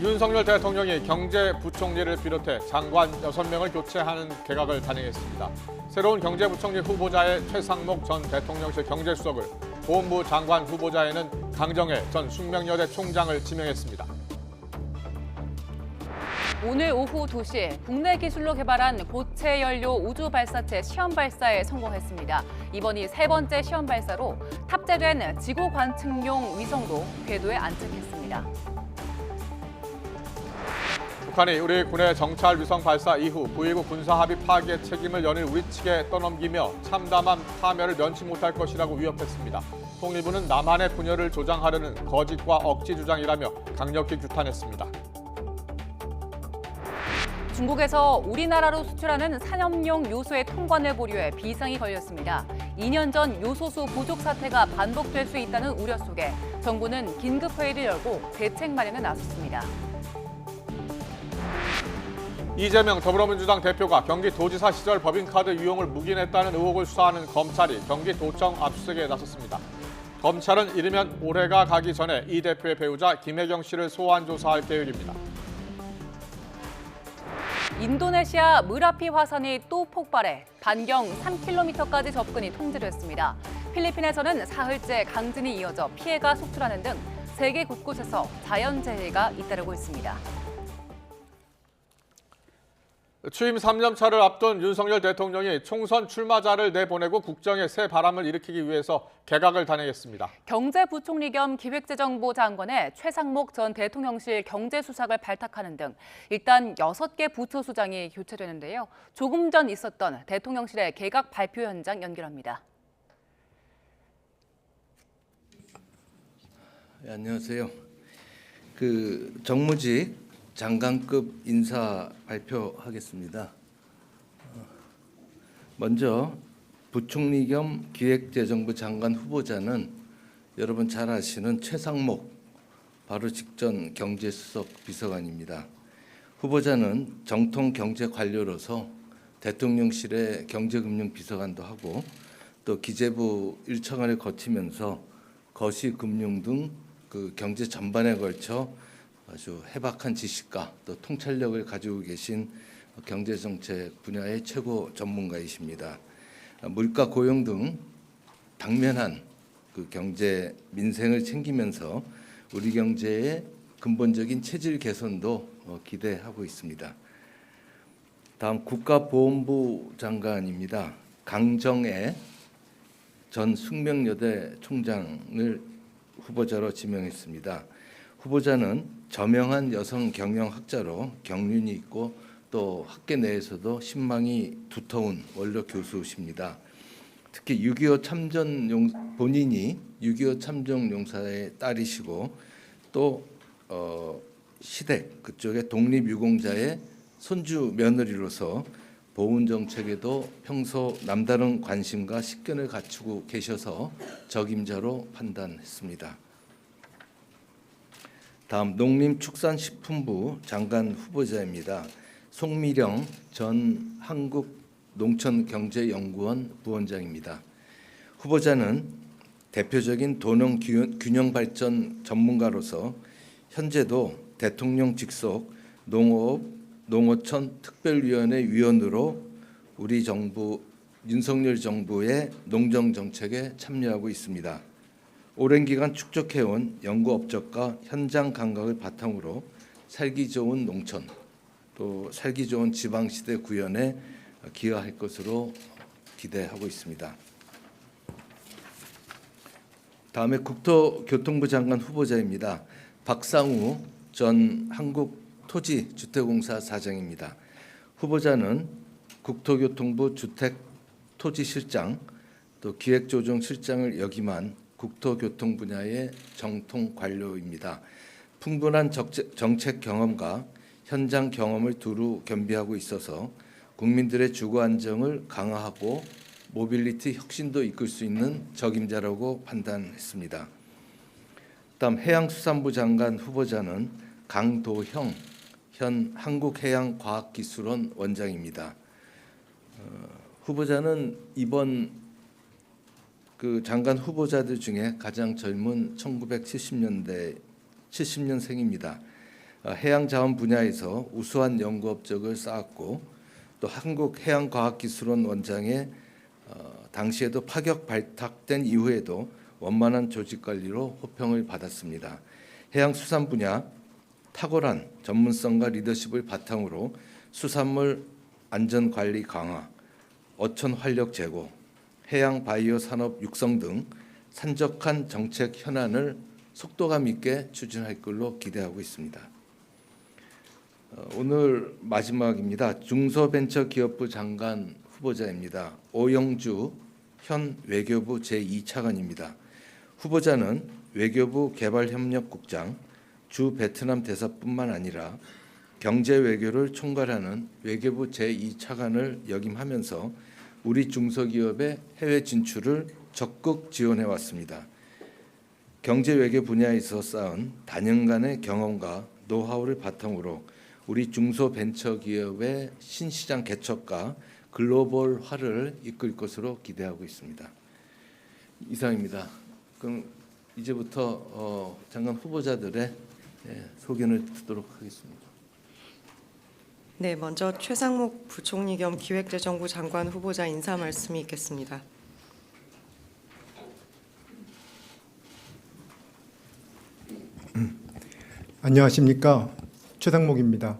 윤석열 대통령이 경제부총리를 비롯해 장관 6명을 교체하는 개각을 단행했습니다. 새로운 경제부총리 후보자에 최상목 전 대통령실 경제수석을, 보훈부 장관 후보자에는 강정혜 전 숙명여대 총장을 지명했습니다. 오늘 오후 2시 국내 기술로 개발한 고체 연료 우주 발사체 시험 발사에 성공했습니다. 이번이 3번째 시험 발사로 탑재된 지구 관측용 위성도 궤도에 안착했습니다. 북한이 우리 군의 정찰 위성 발사 이후 9.19 군사합의 파기의 책임을 연일 우리 측에 떠넘기며 참담한 파멸을 면치 못할 것이라고 위협했습니다. 통일부는 남한의 분열을 조장하려는 거짓과 억지 주장이라며 강력히 규탄했습니다. 중국에서 우리나라로 수출하는 산업용 요소의 통관을 보류해 비상이 걸렸습니다. 2년 전 요소수 부족 사태가 반복될 수 있다는 우려 속에 정부는 긴급회의를 열고 대책 마련에 나섰습니다. 이재명 더불어민주당 대표가 경기도지사 시절 법인카드 유용을 묵인했다는 의혹을 수사하는 검찰이 경기도청 압수수색에 나섰습니다. 검찰은 이르면 올해가 가기 전에 이 대표의 배우자 김혜경 씨를 소환 조사할 계획입니다. 인도네시아 머라피 화산이 또 폭발해 반경 3km까지 접근이 통제됐습니다. 필리핀에서는 사흘째 강진이 이어져 피해가 속출하는 등 세계 곳곳에서 자연재해가 잇따르고 있습니다. 취임 3년 차를 앞둔 윤석열 대통령이 총선 출마자를 내보내고 국정에 새 바람을 일으키기 위해서 개각을 단행했습니다. 경제부총리 겸 기획재정부 장관에 최상목 전 대통령실 경제수석을 발탁하는 등 일단 6개 부처수장이 교체되는데요. 조금 전 있었던 대통령실의 개각 발표 현장 연결합니다. 네, 안녕하세요. 정무직 장관급 인사 발표하겠습니다. 먼저 부총리 겸 기획재정부 장관 후보자는 여러분 잘 아시는 최상목 바로 직전 경제수석 비서관입니다. 후보자는 정통 경제 관료로서 대통령실의 경제금융비서관도 하고 또 기재부 일청을 거치면서 거시금융 등 경제 전반에 걸쳐 아주 해박한 지식과 또 통찰력을 가지고 계신 경제정책 분야의 최고 전문가이십니다. 물가 고용 등 당면한 경제 민생을 챙기면서 우리 경제의 근본적인 체질 개선도 기대하고 있습니다. 다음 국가보훈부 장관입니다. 강정혜 전 숙명여대 총장을 후보자로 지명했습니다. 후보자는 저명한 여성 경영학자로 경륜이 있고 또 학계 내에서도 신망이 두터운 원로 교수십니다. 특히 6.25 참전 본인이 6.25 참전 용사의 딸이시고 또 시댁 그쪽의 독립유공자의 손주 며느리로서 보훈 정책에도 평소 남다른 관심과 식견을 갖추고 계셔서 적임자로 판단했습니다. 다음 농림축산식품부 장관 후보자입니다. 송미령 전 한국농촌경제연구원 부원장입니다. 후보자는 대표적인 도농균형발전 전문가로서 현재도 대통령 직속 농어촌 특별위원회 위원으로 우리 정부 윤석열 정부의 농정정책에 참여하고 있습니다. 오랜 기간 축적해온 연구 업적과 현장 감각을 바탕으로 살기 좋은 농촌, 또 살기 좋은 지방시대 구현에 기여할 것으로 기대하고 있습니다. 다음에 국토교통부 장관 후보자입니다. 박상우 전 한국토지주택공사 사장입니다. 후보자는 국토교통부 주택토지실장, 또 기획조정실장을 역임한 국토교통 분야의 정통 관료입니다. 풍부한 정책 경험과 현장 경험을 두루 겸비하고 있어서 국민들의 주거 안정을 강화하고 모빌리티 혁신도 이끌 수 있는 적임자라고 판단했습니다. 다음 해양수산부 장관 후보자는 강도형 현 한국해양과학기술원 원장입니다. 후보자는 이번 장관 후보자들 중에 가장 젊은 1970년생입니다. 해양자원 분야에서 우수한 연구 업적을 쌓았고 또 한국해양과학기술원 원장의 당시에도 파격 발탁된 이후에도 원만한 조직 관리로 호평을 받았습니다. 해양수산 분야 탁월한 전문성과 리더십을 바탕으로 수산물 안전관리 강화, 어촌 활력 제고, 해양 바이오 산업 육성 등 산적한 정책 현안을 속도감 있게 추진할 걸로 기대하고 있습니다. 오늘 마지막입니다. 중소벤처기업부 장관 후보자입니다. 오영주 현 외교부 제2차관입니다. 후보자는 외교부 개발협력국장, 주 베트남 대사뿐만 아니라 경제 외교를 총괄하는 외교부 제2차관을 역임하면서 우리 중소기업의 해외 진출을 적극 지원해 왔습니다. 경제 외교 분야에서 쌓은 다년간의 경험과 노하우를 바탕으로 우리 중소벤처기업의 신시장 개척과 글로벌화를 이끌 것으로 기대하고 있습니다. 이상입니다. 그럼 이제부터 장관 후보자들의 소견을 듣도록 하겠습니다. 네, 먼저 최상목 부총리 겸 기획재정부 장관 후보자 인사 말씀이 있겠습니다. 안녕하십니까. 최상목입니다.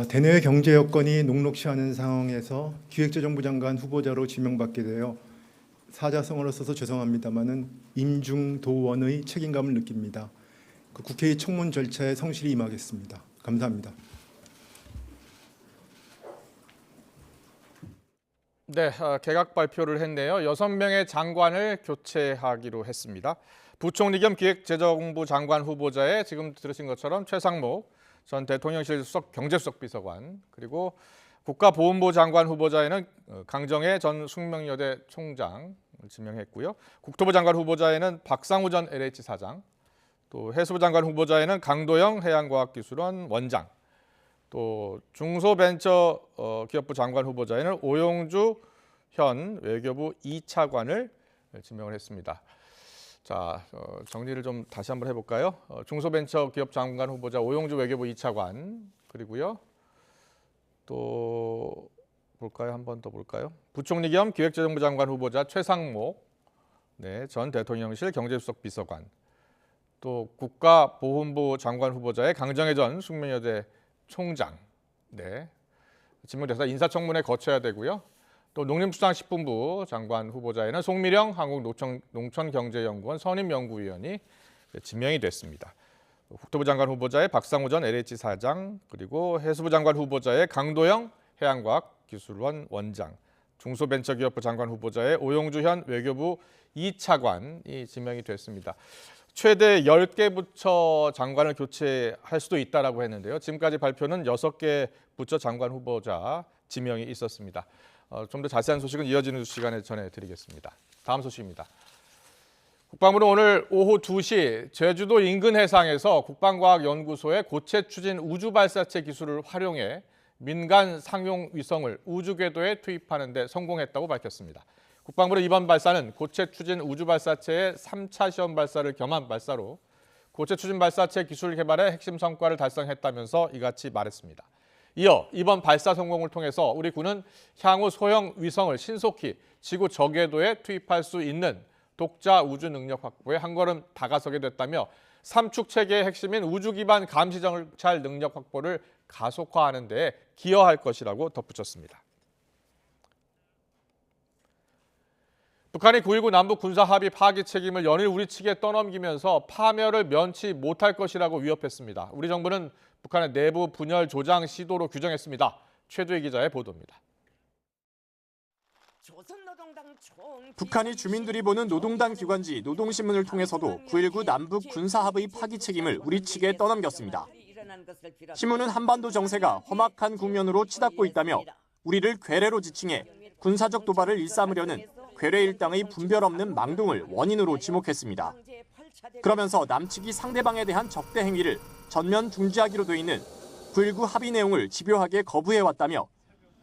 대내외 경제 여건이 녹록치 않은 상황에서 기획재정부 장관 후보자로 지명받게 되어 사자성어를 써서 죄송합니다마는 임중도원의 책임감을 느낍니다. 국회의 청문 절차에 성실히 임하겠습니다. 감사합니다. 네, 개각 발표를 했네요. 6명의 장관을 교체하기로 했습니다. 부총리 겸 기획재정부 장관 후보자에 지금 들으신 것처럼 최상목 전 대통령실 수석 경제수석 비서관, 그리고 국가보훈부 장관 후보자에는 강정혜 전 숙명여대 총장을 지명했고요. 국토부 장관 후보자에는 박상우 전 LH 사장, 또 해수부 장관 후보자에는 강도영 해양과학기술원 원장, 또 중소벤처기업부 장관 후보자에는 오용주 현 외교부 2차관을 지명을 했습니다. 자, 정리를 좀 다시 한번 해볼까요? 중소벤처기업 장관 후보자 오용주 외교부 2차관, 그리고요. 또 볼까요? 한 번 더 볼까요? 부총리 겸 기획재정부 장관 후보자 최상목 전 대통령실 경제수석 비서관, 또 국가보훈부 장관 후보자의 강정혜 전 숙명여대 총장, 지명돼서 인사청문회 거쳐야 되고요. 또 농림수산식품부 장관 후보자에는 송미령 한국농촌경제연구원 선임연구위원이 지명이 됐습니다. 국토부 장관 후보자의 박상우 전 LH 사장, 그리고 해수부 장관 후보자의 강도영 해양과학기술원 원장, 중소벤처기업부 장관 후보자의 오용주 현 외교부 2차관이 지명이 됐습니다. 최대 10개 부처 장관을 교체할 수도 있다라고 했는데요. 지금까지 발표는 6개 부처 장관 후보자 지명이 있었습니다. 좀 더 자세한 소식은 이어지는 시간에 전해드리겠습니다. 다음 소식입니다. 국방부는 오늘 오후 2시 제주도 인근 해상에서 국방과학연구소의 고체 추진 우주발사체 기술을 활용해 민간 상용 위성을 우주궤도에 투입하는 데 성공했다고 밝혔습니다. 국방부는 이번 발사는 고체 추진 우주발사체의 3차 시험 발사를 겸한 발사로 고체 추진 발사체 기술 개발의 핵심 성과를 달성했다면서 이같이 말했습니다. 이어 이번 발사 성공을 통해서 우리 군은 향후 소형 위성을 신속히 지구 저궤도에 투입할 수 있는 독자 우주 능력 확보에 한 걸음 다가서게 됐다며 삼축 체계의 핵심인 우주 기반 감시 정찰 능력 확보를 가속화하는 데 기여할 것이라고 덧붙였습니다. 북한이 9.19 남북 군사 합의 파기 책임을 연일 우리 측에 떠넘기면서 파멸을 면치 못할 것이라고 위협했습니다. 우리 정부는 북한의 내부 분열 조장 시도로 규정했습니다. 최두희 기자의 보도입니다. 북한이 주민들이 보는 노동당 기관지 노동신문을 통해서도 9.19 남북 군사합의 파기 책임을 우리 측에 떠넘겼습니다. 신문은 한반도 정세가 험악한 국면으로 치닫고 있다며 우리를 괴뢰로 지칭해 군사적 도발을 일삼으려는 괴뢰 일당의 분별 없는 망동을 원인으로 지목했습니다. 그러면서 남측이 상대방에 대한 적대 행위를 전면 중지하기로 돼 있는 9.19 합의 내용을 집요하게 거부해왔다며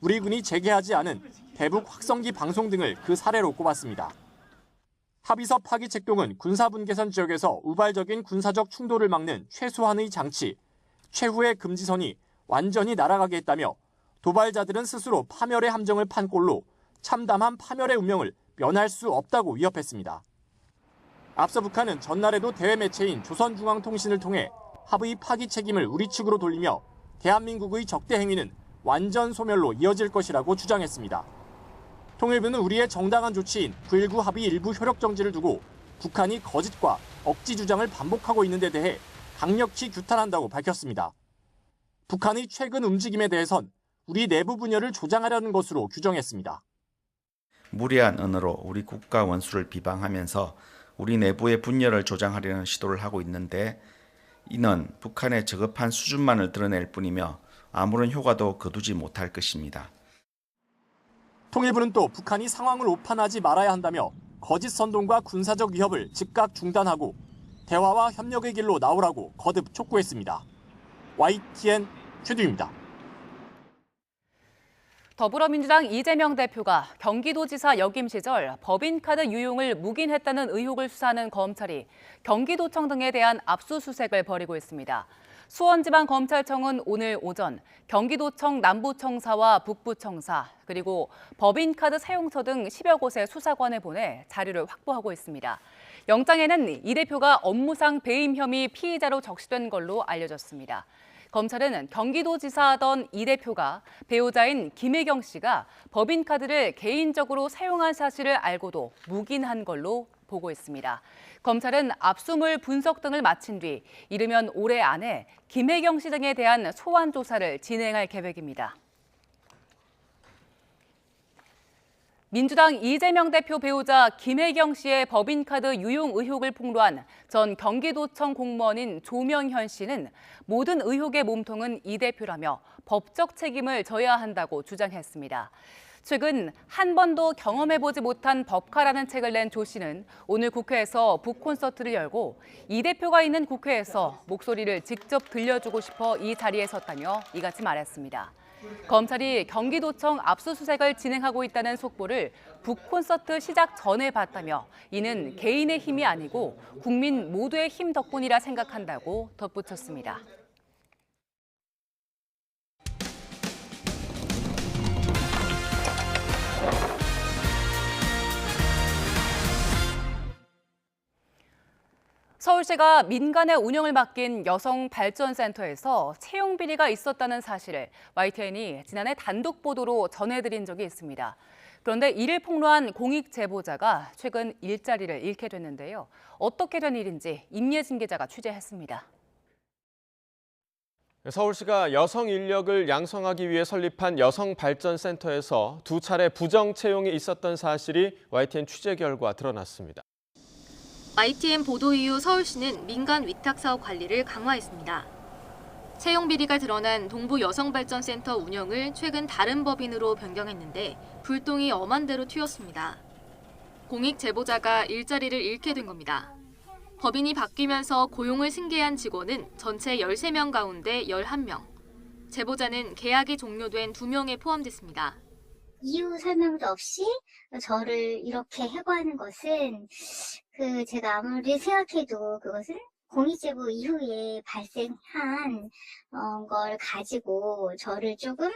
우리 군이 재개하지 않은 대북 확성기 방송 등을 그 사례로 꼽았습니다. 합의서 파기 책동은 군사분계선 지역에서 우발적인 군사적 충돌을 막는 최소한의 장치, 최후의 금지선이 완전히 날아가게 했다며 도발자들은 스스로 파멸의 함정을 판 꼴로 참담한 파멸의 운명을 면할 수 없다고 위협했습니다. 앞서 북한은 전날에도 대외 매체인 조선중앙통신을 통해 합의 파기 책임을 우리 측으로 돌리며 대한민국의 적대 행위는 완전 소멸로 이어질 것이라고 주장했습니다. 통일부는 우리의 정당한 조치인 9.19 합의 일부 효력 정지를 두고 북한이 거짓과 억지 주장을 반복하고 있는 데 대해 강력히 규탄한다고 밝혔습니다. 북한의 최근 움직임에 대해선 우리 내부 분열을 조장하려는 것으로 규정했습니다. 무리한 언어로 우리 국가 원수를 비방하면서 우리 내부의 분열을 조장하려는 시도를 하고 있는데 이는 북한의 저급한 수준만을 드러낼 뿐이며 아무런 효과도 거두지 못할 것입니다. 통일부는 또 북한이 상황을 오판하지 말아야 한다며 거짓 선동과 군사적 위협을 즉각 중단하고 대화와 협력의 길로 나오라고 거듭 촉구했습니다. YTN 최두입니다. 더불어민주당 이재명 대표가 경기도지사 역임 시절 법인카드 유용을 묵인했다는 의혹을 수사하는 검찰이 경기도청 등에 대한 압수수색을 벌이고 있습니다. 수원지방검찰청은 오늘 오전 경기도청 남부청사와 북부청사 그리고 법인카드 사용처 등 10여 곳의 수사관을 보내 자료를 확보하고 있습니다. 영장에는 이 대표가 업무상 배임 혐의 피의자로 적시된 걸로 알려졌습니다. 검찰은 경기도지사하던 이 대표가 배우자인 김혜경 씨가 법인카드를 개인적으로 사용한 사실을 알고도 묵인한 걸로 보고 있습니다. 검찰은 압수물 분석 등을 마친 뒤 이르면 올해 안에 김혜경 씨 등에 대한 소환 조사를 진행할 계획입니다. 민주당 이재명 대표 배우자 김혜경 씨의 법인카드 유용 의혹을 폭로한 전 경기도청 공무원인 조명현 씨는 모든 의혹의 몸통은 이 대표라며 법적 책임을 져야 한다고 주장했습니다. 최근 한 번도 경험해보지 못한 법카라는 책을 낸 조 씨는 오늘 국회에서 북콘서트를 열고 이 대표가 있는 국회에서 목소리를 직접 들려주고 싶어 이 자리에 섰다며 이같이 말했습니다. 검찰이 경기도청 압수수색을 진행하고 있다는 속보를 북콘서트 시작 전에 봤다며 이는 개인의 힘이 아니고 국민 모두의 힘 덕분이라 생각한다고 덧붙였습니다. 서울시가 민간에 운영을 맡긴 여성발전센터에서 채용 비리가 있었다는 사실을 YTN이 지난해 단독 보도로 전해드린 적이 있습니다. 그런데 이를 폭로한 공익 제보자가 최근 일자리를 잃게 됐는데요. 어떻게 된 일인지 임예진 기자가 취재했습니다. 서울시가 여성 인력을 양성하기 위해 설립한 여성발전센터에서 2차례 부정 채용이 있었던 사실이 YTN 취재 결과 드러났습니다. YTN 보도 이후 서울시는 민간 위탁사업 관리를 강화했습니다. 채용 비리가 드러난 동부 여성발전센터 운영을 최근 다른 법인으로 변경했는데 불똥이 엄한 대로 튀었습니다. 공익 제보자가 일자리를 잃게 된 겁니다. 법인이 바뀌면서 고용을 승계한 직원은 전체 13명 가운데 11명. 제보자는 계약이 종료된 2명에 포함됐습니다. 이유 설명도 없이 저를 이렇게 해고하는 것은 제가 아무리 생각해도 그것은 공익제보 이후에 발생한 걸 가지고 저를 조금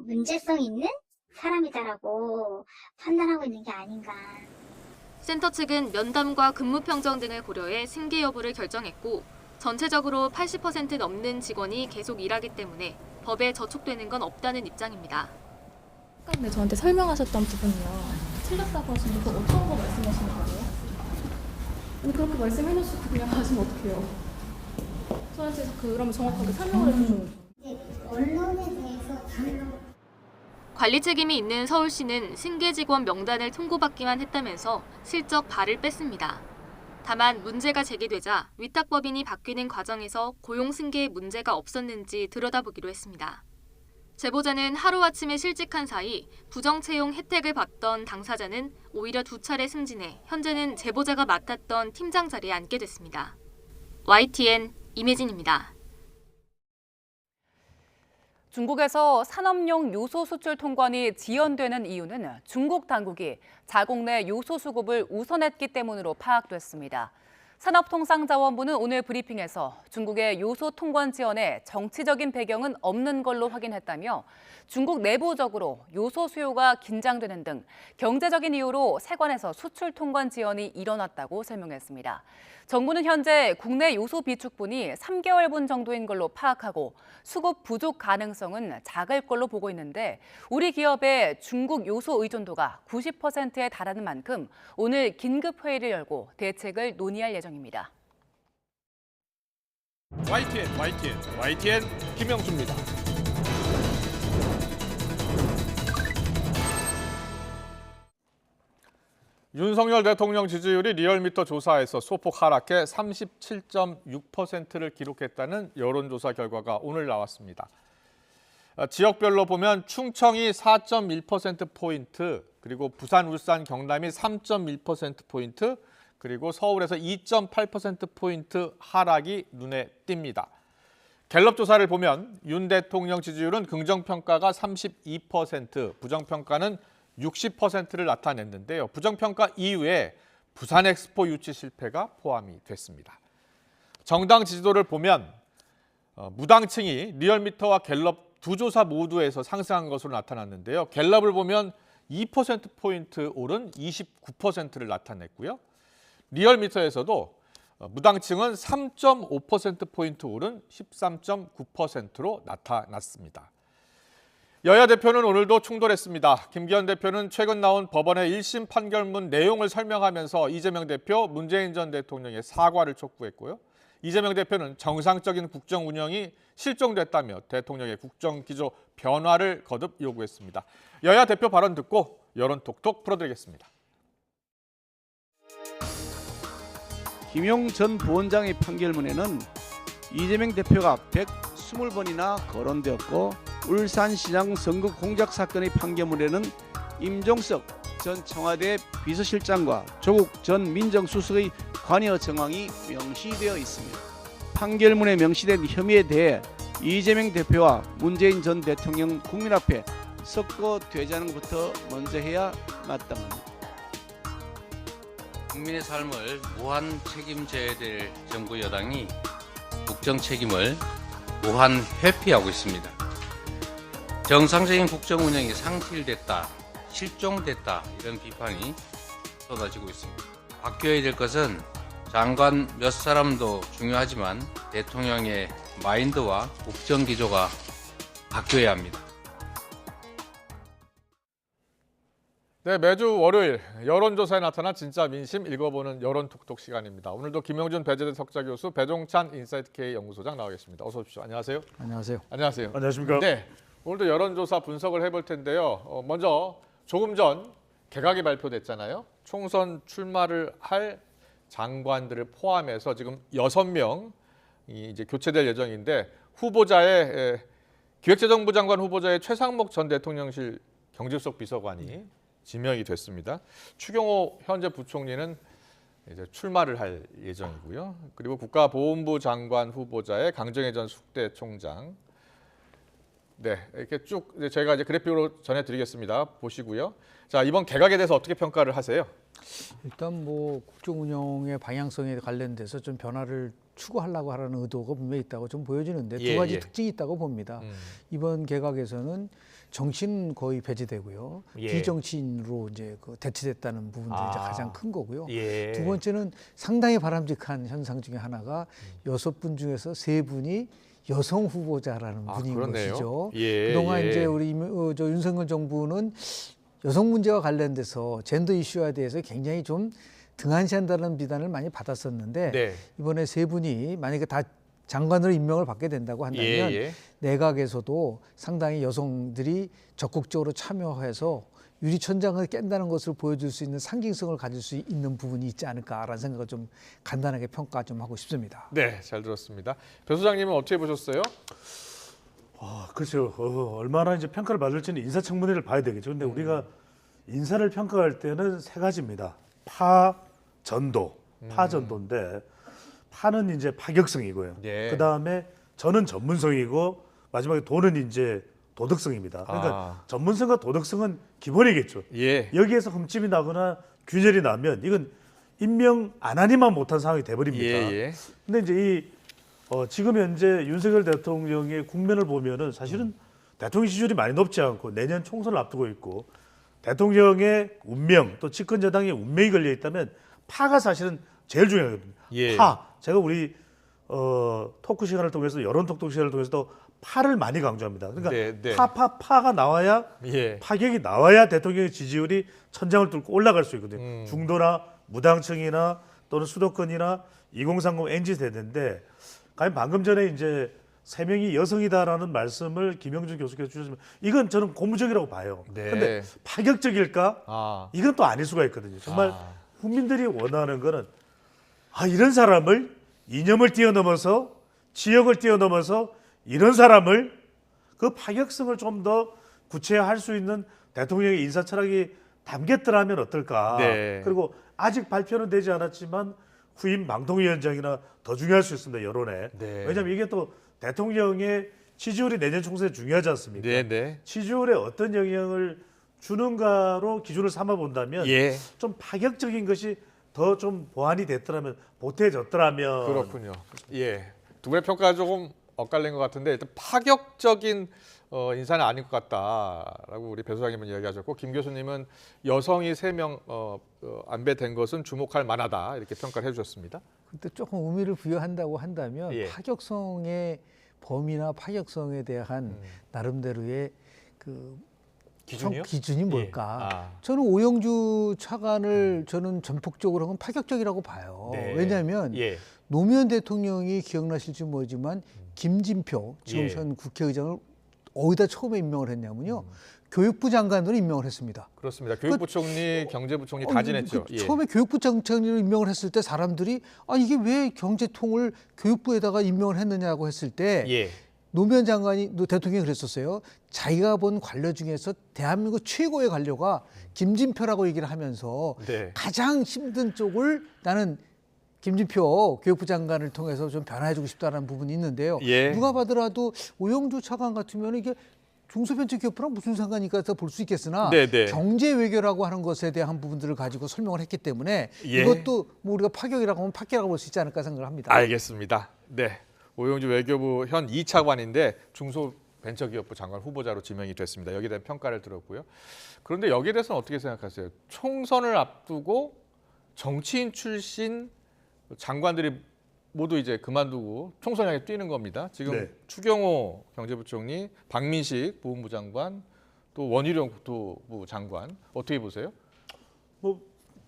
문제성 있는 사람이다라고 판단하고 있는 게 아닌가. 센터 측은 면담과 근무 평정 등을 고려해 승계 여부를 결정했고 전체적으로 80% 넘는 직원이 계속 일하기 때문에 법에 저촉되는 건 없다는 입장입니다. 아까 저한테 설명하셨던 부분이요. 틀렸다고 하시는데 그 어떤 거 말씀하시는 거예요? 아니 그렇게 말씀해 놓으시고 그냥 하시면 어떡해요? 저한테 그러면 정확하게 설명을 해주셔야죠. 언론에 대해서 관리 책임이 있는 서울시는 승계 직원 명단을 통보받기만 했다면서 슬쩍 발을 뺐습니다. 다만 문제가 제기되자 위탁법인이 바뀌는 과정에서 고용 승계에 문제가 없었는지 들여다보기로 했습니다. 제보자는 하루아침에 실직한 사이 부정채용 혜택을 받던 당사자는 오히려 2차례 승진해 현재는 제보자가 맡았던 팀장 자리에 앉게 됐습니다. YTN 임혜진입니다. 중국에서 산업용 요소 수출 통관이 지연되는 이유는 중국 당국이 자국 내 요소 수급을 우선했기 때문으로 파악됐습니다. 산업통상자원부는 오늘 브리핑에서 중국의 요소 통관 지원에 정치적인 배경은 없는 걸로 확인했다며 중국 내부적으로 요소 수요가 긴장되는 등 경제적인 이유로 세관에서 수출 통관 지원이 일어났다고 설명했습니다. 정부는 현재 국내 요소 비축분이 3개월분 정도인 걸로 파악하고 수급 부족 가능성은 작을 걸로 보고 있는데 우리 기업의 중국 요소 의존도가 90%에 달하는 만큼 오늘 긴급 회의를 열고 대책을 논의할 예정입니다. YTN 김영주입니다. 윤석열 대통령 지지율이 리얼미터 조사에서 소폭 하락해 37.6%를 기록했다는 여론조사 결과가 오늘 나왔습니다. 지역별로 보면 충청이 4.1%포인트, 그리고 부산, 울산, 경남이 3.1%포인트, 그리고 서울에서 2.8%포인트 하락이 눈에 띕니다. 갤럽 조사를 보면 윤 대통령 지지율은 긍정평가가 32%, 부정평가는 60%를 나타냈는데요. 부정평가 이후에 부산 엑스포 유치 실패가 포함이 됐습니다. 정당 지지도를 보면 무당층이 리얼미터와 갤럽 두 조사 모두에서 상승한 것으로 나타났는데요. 갤럽을 보면 2%포인트 오른 29%를 나타냈고요. 리얼미터에서도 무당층은 3.5%포인트 오른 13.9%로 나타났습니다. 여야 대표는 오늘도 충돌했습니다. 김기현 대표는 최근 나온 법원의 1심 판결문 내용을 설명하면서 이재명 대표, 문재인 전 대통령의 사과를 촉구했고요. 이재명 대표는 정상적인 국정 운영이 실종됐다며 대통령의 국정 기조 변화를 거듭 요구했습니다. 여야 대표 발언 듣고 여론 톡톡 풀어드리겠습니다. 김용 전 부원장의 판결문에는 이재명 대표가 120번이나 거론되었고 울산시장 선거 공작 사건의 판결문에는 임종석 전 청와대 비서실장과 조국 전 민정수석의 관여 정황이 명시되어 있습니다. 판결문에 명시된 혐의에 대해 이재명 대표와 문재인 전 대통령 국민 앞에 석고 되자는 것부터 먼저 해야 마땅합니다. 국민의 삶을 무한 책임져야 될 정부 여당이 국정 책임을 무한 회피하고 있습니다. 정상적인 국정 운영이 상실됐다, 실종됐다 이런 비판이 쏟아지고 있습니다. 바뀌어야 될 것은 장관 몇 사람도 중요하지만 대통령의 마인드와 국정 기조가 바뀌어야 합니다. 네, 매주 월요일 여론조사에 나타난 진짜 민심 읽어보는 여론 톡톡 시간입니다. 오늘도 김영준 배재대 석좌 교수, 배종찬 인사이트K 연구소장 나와 계십니다. 어서 오십시오. 안녕하세요. 안녕하세요. 안녕하세요. 안녕하십니까. 네, 오늘도 여론조사 분석을 해볼 텐데요. 먼저 조금 전 개각이 발표됐잖아요. 총선 출마를 할 장관들을 포함해서 지금 6명이 이제 교체될 예정인데 후보자의 기획재정부 장관 후보자의 최상목 전 대통령실 경제수석 비서관이 지명이 됐습니다. 추경호 현재 부총리는 이제 출마를 할 예정이고요. 그리고 국가보훈부 장관 후보자의 강정혜 전 숙대 총장. 네, 이렇게 쭉 저희가 이제 그래픽으로 전해드리겠습니다. 보시고요. 자, 이번 개각에 대해서 어떻게 평가를 하세요? 일단 뭐 국정 운영의 방향성에 관련돼서 좀 변화를 추구하려고 하는 의도가 분명히 있다고 좀 보여지는데 두 가지 특징이 있다고 봅니다. 이번 개각에서는 정치는 거의 배제되고요. 비정치인으로 이제 대체됐다는 부분들이 이제 가장 큰 거고요. 두 번째는 상당히 바람직한 현상 중에 하나가 6분 중에서 3분이 여성 후보자라는 분인 것이죠. 그동안 이제 우리 윤석열 정부는 여성 문제와 관련돼서 젠더 이슈에 대해서 굉장히 좀 등한시한다는 비난을 많이 받았었는데 이번에 3분이 만약에 다 장관으로 임명을 받게 된다고 한다면 내각에서도 상당히 여성들이 적극적으로 참여해서 유리천장을 깬다는 것을 보여줄 수 있는 상징성을 가질 수 있는 부분이 있지 않을까라는 생각을 좀 간단하게 평가 좀 하고 싶습니다. 네, 잘 들었습니다. 배 소장님은 어떻게 보셨어요? 글쎄요. 얼마나 이제 평가를 받을지는 인사청문회를 봐야 되겠죠. 근데 우리가 인사를 평가할 때는 3가지입니다. 파, 전도. 파전도인데 파는 이제 파격성이고요. 그 다음에 전은 전문성이고 마지막에 도는 이제 도덕성입니다. 그러니까 전문성과 도덕성은 기본이겠죠. 여기에서 흠집이 나거나 균열이 나면 이건 임명 안 하니만 못한 상황이 돼버립니다. 예. 근데 이제 지금 현재 윤석열 대통령의 국면을 보면은 사실은 대통령 지지율이 많이 높지 않고 내년 총선을 앞두고 있고 대통령의 운명 또 집권 여당의 운명이 걸려 있다면 파가 사실은 제일 중요하거든요. 예. 파. 제가 우리 토크 시간을 통해서 여론 토크 시간을 통해서도 파를 많이 강조합니다. 그러니까 네. 파가 나와야 예. 파격이 나와야 대통령의 지지율이 천장을 뚫고 올라갈 수 있거든요. 중도나 무당층이나 또는 수도권이나 2030 MZ 세대인데 과연 방금 전에 이제 3명이 여성이다라는 말씀을 김영준 교수께서 주셨지만 이건 저는 고무적이라고 봐요. 네. 그런데 파격적일까? 이건 또 아닐 수가 있거든요. 정말 국민들이 원하는 거는 이런 사람을 이념을 뛰어넘어서 지역을 뛰어넘어서 이런 사람을 그 파격성을 좀 더 구체화할 수 있는 대통령의 인사 철학이 담겼더라면 어떨까. 네. 그리고 아직 발표는 되지 않았지만 후임 방통위원장이나 더 중요할 수 있습니다. 여론에. 네. 왜냐하면 이게 또 대통령의 지지율이 내년 총선에 중요하지 않습니까? 네. 지지율에 어떤 영향을 주는가로 기준을 삼아 본다면 예. 좀 파격적인 것이 더 좀 보완이 됐더라면 보태졌더라면 그렇군요. 예. 두 분의 평가가 조금 엇갈린 것 같은데 일단 파격적인 인사는 아닌 것 같다라고 우리 배 소장님은 이야기하셨고 김 교수님은 여성이 3명 안배된 것은 주목할 만하다 이렇게 평가를 해주셨습니다. 근데 조금 의미를 부여한다고 한다면 예. 파격성의 범위나 파격성에 대한 나름대로의 그 기준이요? 기준이 뭘까? 예. 저는 오영주 차관을 저는 전폭적으로는 파격적이라고 봐요. 네. 왜냐하면 예. 노무현 대통령이 기억나실지 모르지만 김진표 지금 예. 현 국회의장을 어디다 처음에 임명을 했냐면요. 교육부 장관으로 임명을 했습니다. 그렇습니다. 교육부총리, 경제부총리 다 지냈죠. 예. 처음에 교육부 장관으로 임명을 했을 때 사람들이 이게 왜 경제통을 교육부에다가 임명을 했느냐고 했을 때 예. 노무현 장관이 대통령이 그랬었어요. 자기가 본 관료 중에서 대한민국 최고의 관료가 김진표라고 얘기를 하면서 네. 가장 힘든 쪽을 나는 김진표 교육부 장관을 통해서 좀 변화해주고 싶다는 부분이 있는데요. 예. 누가 봐더라도 오영주 차관 같으면 이게 중소벤처기업부랑 무슨 상관이니까 볼 수 있겠으나 네네. 경제 외교라고 하는 것에 대한 부분들을 가지고 설명을 했기 때문에 예. 이것도 뭐 우리가 파격이라고 하면 파격이라고 볼 수 있지 않을까 생각을 합니다. 알겠습니다. 네. 오영주 외교부 현 2차관인데 중소벤처기업부 장관 후보자로 지명이 됐습니다. 여기에 대한 평가를 들었고요. 그런데 여기에 대해서는 어떻게 생각하세요? 총선을 앞두고 정치인 출신 장관들이 모두 이제 그만두고 총선 향해 뛰는 겁니다. 지금 네. 추경호 경제부총리, 박민식 보훈부 장관, 또 원희룡 국토부 장관 어떻게 보세요? 뭐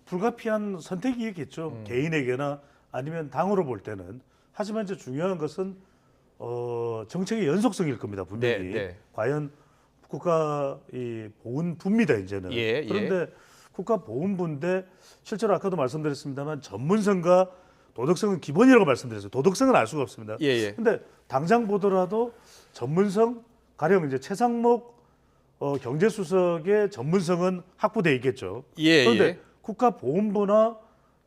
불가피한 선택이겠죠. 개인에게나 아니면 당으로 볼 때는. 하지만 이제 중요한 것은 정책의 연속성일 겁니다. 분명히. 네. 과연 국가 이 보훈부입니다. 이제는. 예. 그런데 국가 보훈부인데 실제로 아까도 말씀드렸습니다만 전문성과 도덕성은 기본이라고 말씀드렸어요. 도덕성은 알 수가 없습니다. 예. 근데 당장 보더라도 전문성 가령 이제 최상목 경제수석의 전문성은 확보돼 있겠죠. 예. 그런데 국가보훈부나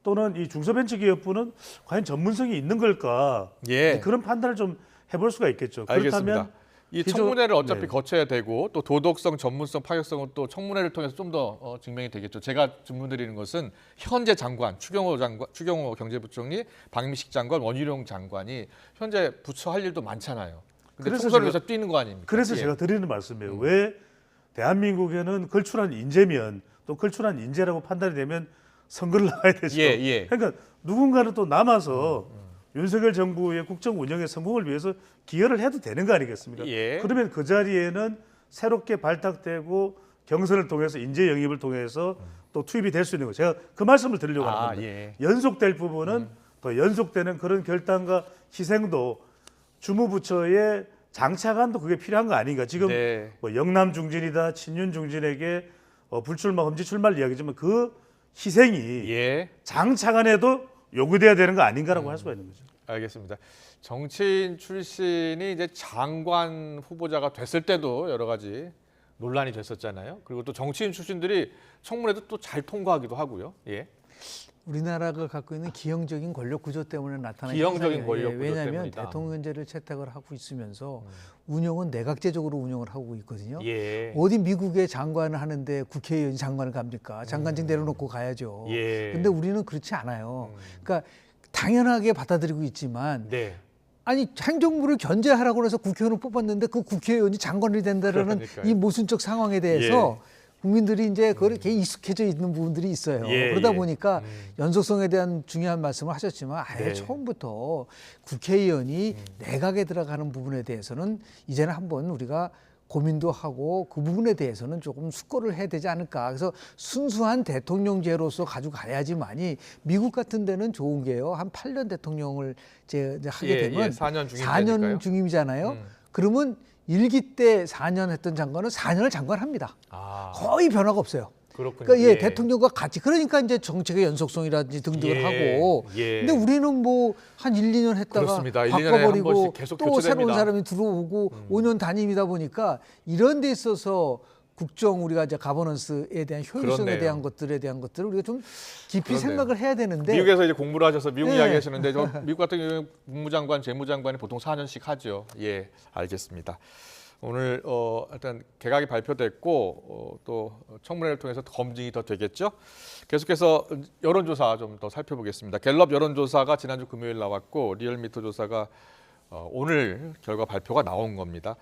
또는 이 중소벤처기업부는 과연 전문성이 있는 걸까? 예. 그런 판단을 좀 해볼 수가 있겠죠. 알겠습니다. 그렇다면 이 청문회를 어차피 네. 거쳐야 되고 또 도덕성, 전문성, 파격성은 또 청문회를 통해서 좀 더 증명이 되겠죠. 제가 질문드리는 것은 현재 장관, 추경호 경제부총리, 박민식 장관, 원희룡 장관이 현재 부처 할 일도 많잖아요. 근데 그래서 총선을 위해서 뛰는 거 아닙니까? 그래서 예. 제가 드리는 말씀이에요. 왜 대한민국에는 걸출한 인재면 또 걸출한 인재라고 판단이 되면 선거를 나가야 되죠. 예. 그러니까 누군가는 또 남아서 윤석열 정부의 국정 운영의 성공을 위해서 기여를 해도 되는 거 아니겠습니까? 예. 그러면 그 자리에는 새롭게 발탁되고 경선을 통해서 인재 영입을 통해서 또 투입이 될 수 있는 거. 제가 그 말씀을 드리려고 하는 겁니다. 예. 연속될 부분은 더 연속되는 그런 결단과 희생도 주무부처의 장차관도 그게 필요한 거 아닌가. 지금 네. 뭐 영남 중진이다, 친윤 중진에게 불출마, 험지 출마를 이야기지만 그 희생이 예. 장차관에도 요구돼야 되는 거 아닌가라고 할 수가 있는 거죠. 알겠습니다. 정치인 출신이 이제 장관 후보자가 됐을 때도 여러 가지 논란이 됐었잖아요. 그리고 또 정치인 출신들이 청문회도 또 잘 통과하기도 하고요. 예. 우리나라가 갖고 있는 기형적인 권력 구조 때문에 나타나는 기형적인 현상이에요. 권력 구조 왜냐하면 때문이다. 대통령제를 채택을 하고 있으면서 운영은 내각제적으로 운영을 하고 있거든요. 예. 어디 미국의 장관을 하는데 국회의원이 장관을 갑니까? 장관직 내려놓고 가야죠. 예. 근데 우리는 그렇지 않아요. 그러니까 당연하게 받아들이고 있지만 네. 아니 행정부를 견제하라고 해서 국회의원을 뽑았는데 그 국회의원이 장관이 된다라는 그러니까요. 이 모순적 상황에 대해서 국민들이 이제 그거에 익숙해져 있는 부분들이 있어요. 예, 그러다 예. 보니까 연속성에 대한 중요한 말씀을 하셨지만 아예 네. 처음부터 국회의원이 내각에 들어가는 부분에 대해서는 이제는 한번 우리가 고민도 하고 그 부분에 대해서는 조금 숙고를 해야 되지 않을까. 그래서 순수한 대통령제로서 가져가야지만이 미국 같은 데는 좋은 게요. 한 8년 대통령을 이제 하게 되면 4년 중임제니까요. 4년 중임이잖아요. 그러면 1기 때 4년 했던 장관은 4년을 장관합니다. 아, 거의 변화가 없어요. 그렇군요. 그러니까 대통령과 같이 그러니까 이제 정책의 연속성이라든지 등등을 하고 근데 우리는 뭐 한 1, 2년 했다가 그렇습니다. 1, 2년에 한 바꿔버리고 번씩 계속 또 교체됩니다. 새로운 사람이 들어오고 5년 단임이다 보니까 이런 데 있어서 국정 우리가 이제 가버넌스에 대한 효율성에 그렇네요. 대한 것들을 우리가 좀 깊이 그렇네요. 생각을 해야 되는데 미국에서 이제 공부를 하셔서 미국 네. 이야기 하시는데 미국 같은 경우는 국무장관, 재무장관이 보통 4년씩 하죠. 예, 알겠습니다. 오늘 일단 개각이 발표됐고 또 청문회를 통해서 검증이 더 되겠죠. 계속해서 여론조사 좀 더 살펴보겠습니다. 갤럽 여론조사가 지난주 금요일 나왔고 리얼미터 조사가 오늘 결과 발표가 나온 겁니다.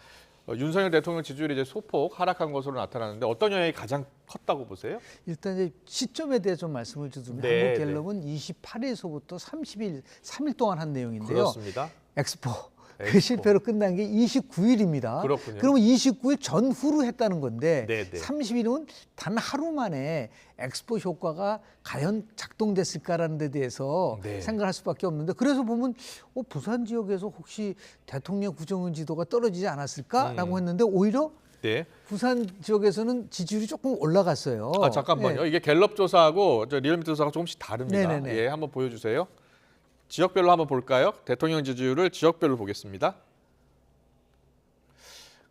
윤석열 대통령 지지율이 이제 소폭 하락한 것으로 나타나는데 어떤 영향이 가장 컸다고 보세요? 일단 이제 시점에 대해 좀 말씀을 드리면 네, 한국갤럽은 28일서부터 30일 3일 동안 한 내용인데요. 그렇습니다. 엑스포 그 실패로 끝난 게 29일입니다. 그렇군요. 그러면 29일 전후로 했다는 건데 네, 네. 30일은 단 하루 만에 엑스포 효과가 과연 작동됐을까라는 데 대해서 네. 생각할 수밖에 없는데 그래서 보면 부산 지역에서 혹시 대통령 구정은 지도가 떨어지지 않았을까라고 했는데 오히려 네. 부산 지역에서는 지지율이 조금 올라갔어요. 아 잠깐만요. 네. 이게 갤럽 조사하고 리얼미터 조사가 조금씩 다릅니다. 네네네. 예, 한번 보여주세요. 지역별로 한번 볼까요? 대통령 지지율을 지역별로 보겠습니다.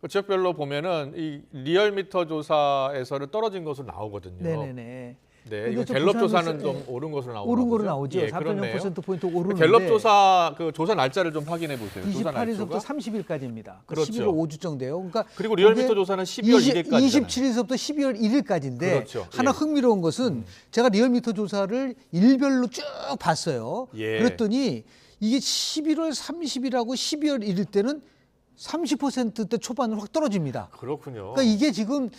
그 지역별로 보면은 이 리얼미터 조사에서는 떨어진 것으로 나오거든요. 네네네. 네, 근데 이거 좀 갤럽 부산에서- 조사는 좀 오른 것으로 나오고 오른 거로 나오죠. 4.0% 포인트 오르는데 갤럽 조사 그 조사 날짜를 좀 확인해 보세요. 조사 28일부터 날짜가 30일까지입니다. 그렇죠. 11월 5주 정도예요. 그러니까 그리고 리얼미터 그게 조사는 12월 1일까지 27일부터 12월 1일까지인데 그렇죠. 하나 예. 흥미로운 것은 제가 리얼미터 조사를 일별로 쭉 봤어요. 예. 그랬더니 이게 11월 30일하고 12월 1일 때는 30%대 초반으로 확 떨어집니다. 그렇군요. 그러니까 이게 지금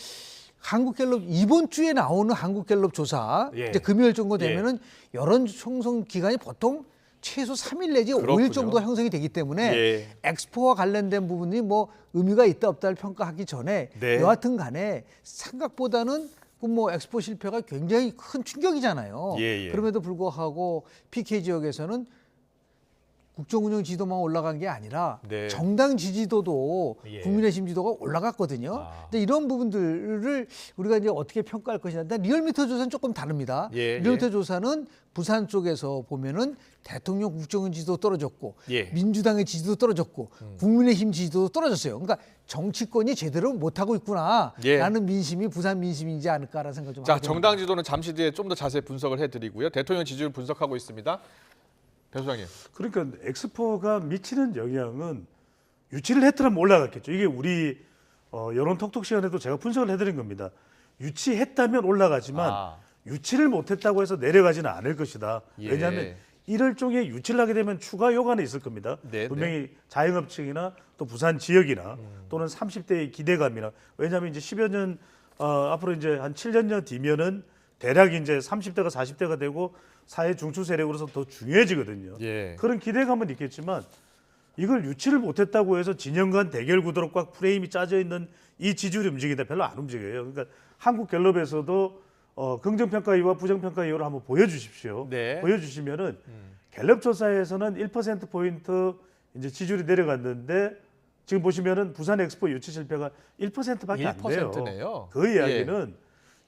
한국갤럽 이번 주에 나오는 한국갤럽 조사 예. 이제 금요일 정도 되면은 여론 총선 기간이 보통 최소 3일 내지 그렇군요. 5일 정도 형성이 되기 때문에 예. 엑스포와 관련된 부분이 뭐 의미가 있다 없다를 평가하기 전에 네. 여하튼 간에 생각보다는 그 뭐 엑스포 실패가 굉장히 큰 충격이잖아요. 예, 예. 그럼에도 불구하고 PK 지역에서는 국정운영 지도만 올라간 게 아니라 네. 정당 지지도도 예. 국민의힘 지도가 올라갔거든요. 근데 이런 부분들을 우리가 이제 어떻게 평가할 것이냐. 근데 리얼미터 조사는 조금 다릅니다. 예, 리얼미터 예. 조사는 부산 쪽에서 보면은 대통령 국정원 지지도 떨어졌고 예. 민주당의 지지도 떨어졌고 국민의힘 지지도 떨어졌어요. 그러니까 정치권이 제대로 못하고 있구나라는 예. 민심이 부산 민심이지 않을까라는 생각 좀 자, 하게 됩니다. 정당 지도는 잠시 뒤에 좀 더 자세히 분석을 해드리고요. 대통령 지지율 분석하고 있습니다. 배 소장님. 그러니까 엑스포가 미치는 영향은 유치를 했더라면 올라갔겠죠. 이게 우리 여론 톡톡 시간에도 제가 분석을 해드린 겁니다. 유치했다면 올라가지만 유치를 못했다고 해서 내려가지는 않을 것이다. 예. 왜냐하면 이럴 종에 유치를 하게 되면 추가 요간이 있을 겁니다. 네, 분명히 자영업층이나 또 부산 지역이나 또는 30대의 기대감이나 왜냐하면 이제 10여 년 앞으로 이제 한 7년 뒤면은 대략 이제 30대가 40대가 되고 사회 중추 세력으로서 더 중요해지거든요. 예. 그런 기대감은 있겠지만 이걸 유치를 못했다고 해서 진영 간 대결 구도로 꽉 프레임이 짜져 있는 이 지지율이 움직이다 별로 안 움직여요. 그러니까 한국갤럽에서도 긍정평가위와 부정평가위를 한번 보여주십시오. 네. 보여주시면은 갤럽 조사에서는 1% 포인트 이제 지지율이 내려갔는데 지금 보시면은 부산 엑스포 유치 실패가 1%밖에 안 돼요. 1%네요. 그 이야기는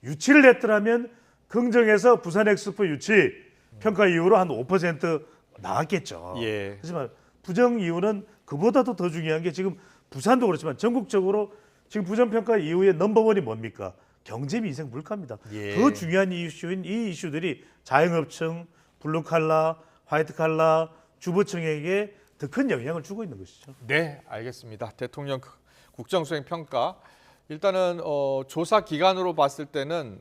유치를 했더라면 긍정에서 부산 엑스포 유치 평가 이후로 한 5% 나왔겠죠. 예. 하지만 부정 이유는 그보다도 더 중요한 게 지금 부산도 그렇지만 전국적으로 지금 부정평가 이후에 넘버원이 뭡니까? 경제, 민생, 물가입니다. 예. 더 중요한 이슈인 이 이슈들이 자영업층 블루 칼라, 화이트 칼라 주부층에게 더 큰 영향을 주고 있는 것이죠. 네, 알겠습니다. 대통령 국정수행 평가. 일단은 조사 기간으로 봤을 때는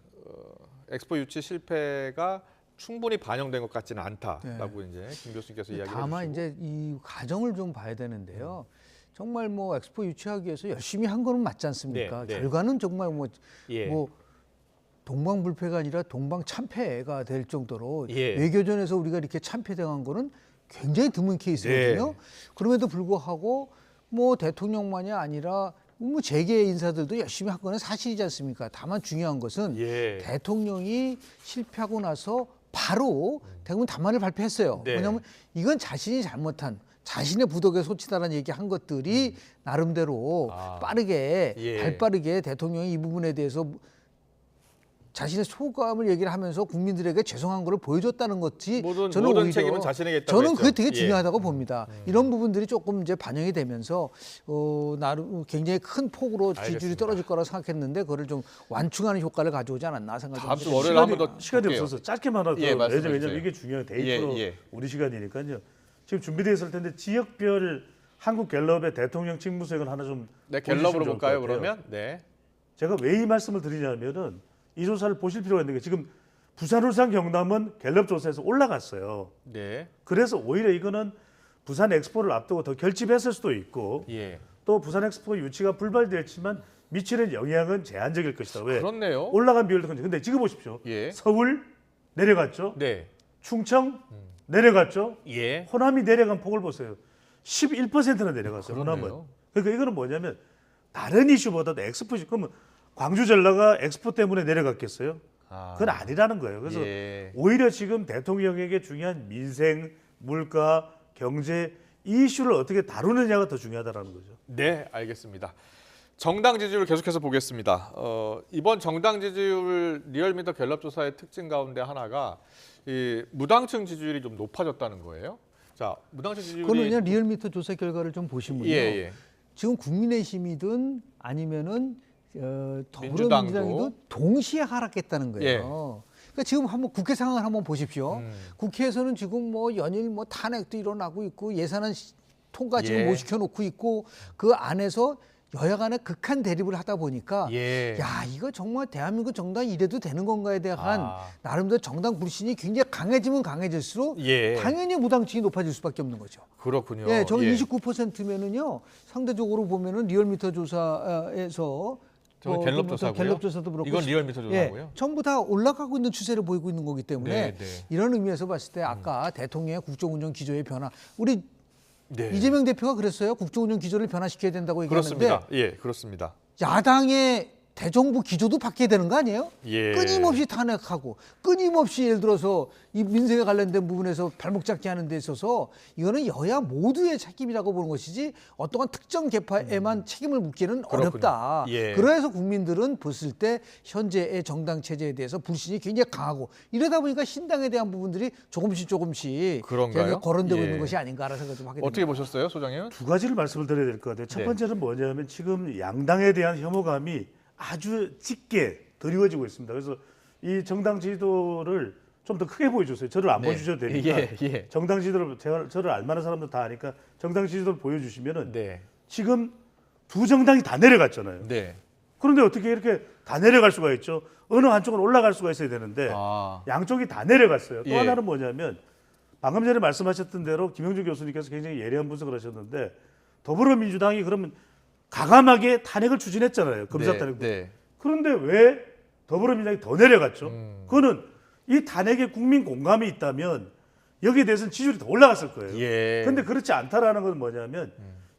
엑스포 유치 실패가 충분히 반영된 것 같지는 않다라고 이제 김 교수님께서 이야기해 주시고. 다만 이제 이 과정을 좀 봐야 되는데요. 정말 뭐 엑스포 유치하기 위해서 열심히 한 거는 맞지 않습니까? 네, 네. 결과는 정말 뭐 예. 동방불패가 아니라 동방참패가 될 정도로 예. 외교전에서 우리가 이렇게 참패당한 거는 굉장히 드문 케이스거든요. 네. 그럼에도 불구하고 뭐 대통령만이 아니라 뭐 재계 인사들도 열심히 한 거는 사실이지 않습니까? 다만 중요한 것은 예. 대통령이 실패하고 나서 바로 대부분 담화를 발표했어요. 네. 왜냐하면 이건 자신이 잘못한 자신의 부덕에 소치다라는 얘기한 것들이 나름대로 빠르게 예. 발빠르게 대통령이 이 부분에 대해서 자신의 소감을 얘기를 하면서 국민들에게 죄송한 거를 보여줬다는 것이 저는 모든 오히려 책임은 자신에게 있다고 저는 했죠. 그게 되게 예. 중요하다고 봅니다. 이런 부분들이 조금 이제 반영이 되면서 나름 굉장히 큰 폭으로 지지율이 알겠습니다. 떨어질 거라 생각했는데 그거를 좀 완충하는 효과를 가져오지 않았나 다음 주 생각합니다. 월요일에 한 번 더 시간이 볼게요. 없어서 짧게만 하고 예, 말씀해 왜냐면 주세요. 이게 중요한 데이터로 예, 예. 우리 시간이니까요. 지금 준비되어 있을 텐데 지역별 한국 갤럽의 대통령 직무 수행을 하나 좀 네, 보여주시면 갤럽으로 좋을 것 볼까요? 같아요. 그러면 네. 제가 왜 이 말씀을 드리냐면은 이 조사를 보실 필요가 있는 게 지금 부산, 울산, 경남은 갤럽 조사에서 올라갔어요. 네. 그래서 오히려 이거는 부산 엑스포를 앞두고 더 결집했을 수도 있고 예. 또 부산 엑스포 유치가 불발됐지만 미치는 영향은 제한적일 것이다. 왜? 그렇네요. 올라간 비율도 큰데 근데 지금 보십시오. 예. 서울 내려갔죠. 네. 충청 내려갔죠. 예. 호남이 내려간 폭을 보세요. 11%나 내려갔어요. 그렇네요. 호남은. 그러니까 이거는 뭐냐면 다른 이슈보다도 엑스포 그러면 광주 전라가 엑스포 때문에 내려갔겠어요? 그건 아니라는 거예요. 그래서 예. 오히려 지금 대통령에게 중요한 민생, 물가, 경제 이 이슈를 어떻게 다루느냐가 더 중요하다는 거죠. 네, 알겠습니다. 정당 지지율 계속해서 보겠습니다. 이번 정당 지지율 리얼미터 갤럽 조사의 특징 가운데 하나가 이 무당층 지지율이 좀 높아졌다는 거예요. 자, 무당층 지지율이 그거는 그냥 리얼미터 조사 결과를 좀 보시면요. 예. 지금 국민의힘이든 아니면은 민주당도. 더불어민주당도 동시에 하락했다는 거예요. 예. 그러니까 지금 한번 국회 상황을 한번 보십시오. 국회에서는 지금 뭐 연일 뭐 탄핵도 일어나고 있고 예산안 통과 지금 예. 못 시켜놓고 있고 그 안에서 여야 간에 극한 대립을 하다 보니까 예. 야 이거 정말 대한민국 정당이 이래도 되는 건가에 대한 나름대로 정당 불신이 굉장히 강해지면 강해질수록 예. 당연히 무당층이 높아질 수밖에 없는 거죠. 그렇군요. 예, 저는 예. 29%면은요 상대적으로 보면은 리얼미터 조사에서 저는 갤럽 조사고요. 갤럽 조사도 그렇고 이건 리얼미터 조사고요. 예, 전부 다 올라가고 있는 추세를 보이고 있는 거기 때문에 네, 네. 이런 의미에서 봤을 때 아까 대통령의 국정운영 기조의 변화 우리 네. 이재명 대표가 그랬어요. 국정운영 기조를 변화시켜야 된다고 얘기하는데 그렇습니다. 예, 그렇습니다. 야당의 대정부 기조도 바뀌어야 되는 거 아니에요? 예. 끊임없이 탄핵하고 끊임없이 예를 들어서 이 민생에 관련된 부분에서 발목 잡기 하는 데 있어서 이거는 여야 모두의 책임이라고 보는 것이지 어떠한 특정 계파에만 책임을 묻기는 어렵다. 예. 그래서 국민들은 봤을 때 현재의 정당 체제에 대해서 불신이 굉장히 강하고 이러다 보니까 신당에 대한 부분들이 조금씩 그런가요? 거론되고 예. 있는 것이 아닌가라는 생각을 좀 하게 됩니다. 어떻게 보셨어요, 소장님은? 두 가지를 말씀을 드려야 될 것 같아요. 첫 네. 번째는 뭐냐면 지금 양당에 대한 혐오감이 아주 짙게 드리워지고 있습니다. 그래서 이 정당 지도를 좀 더 크게 보여주세요. 저를 안 네. 보여주셔도 되니까. 예. 정당 지도를 저를 알만한 사람들 다 아니까 정당 지도를 보여주시면은 네. 지금 두 정당이 다 내려갔잖아요. 네. 그런데 어떻게 이렇게 다 내려갈 수가 있죠? 어느 한쪽은 올라갈 수가 있어야 되는데 양쪽이 다 내려갔어요. 또 예. 하나는 뭐냐면 방금 전에 말씀하셨던 대로 김영주 교수님께서 굉장히 예리한 분석을 하셨는데 더불어민주당이 그러면 과감하게 탄핵을 추진했잖아요. 검사 탄핵. 네. 그런데 왜 더불어민주당이 더 내려갔죠? 그거는 이 탄핵에 국민 공감이 있다면 여기에 대해서는 지지율이 더 올라갔을 거예요. 예. 그런데 그렇지 않다라는 건 뭐냐면